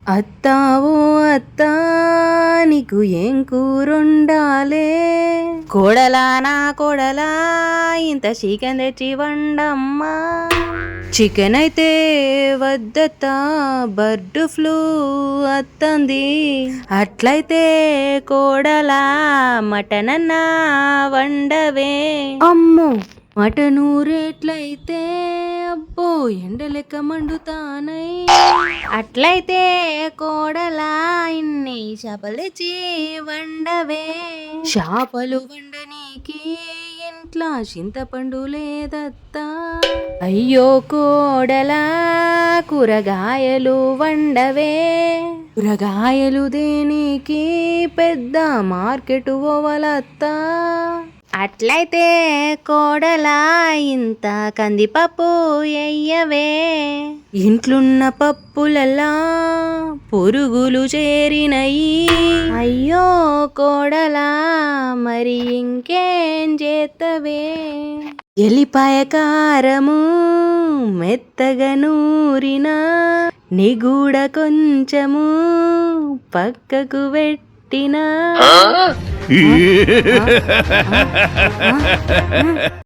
అత్తా ఓ అత్తా నీకు ఏం కూరొండాలే? కోడలా నా కోడలా ఇంత చికెన్ తెచ్చి వండమ్మా. చికెన్ అయితే వద్దత్తా బర్డ్ ఫ్లూ అత్తంది. అట్లయితే కోడలా మటన్ అన్నా వండవే. అమ్మో మటను రేట్లయితే అబ్బో ఎండలెక్క మండుతానై. అట్లయితే కోడలా ఇన్ని చేపలు తెచ్చి వండవే. చేపలు వండనీకి ఇంట్లో చింతపండు లేదత్తా. అయ్యో కోడలా కూరగాయలు వండవే. కూరగాయలు దేనికి పెద్ద మార్కెట్ పోవాలత్తా. అట్లయితే కోడలా ఇంత కందిపప్పు ఎయ్యవే. ఇంట్లున్న పప్పులలా పురుగులు చేరినయి. అయ్యో కోడలా మరి ఇంకేం చేత్తవే? ఎల్లిపాయ కారము మెత్తగా నూరిన నిగూడ కొంచెము పక్కకు పెట్టినా.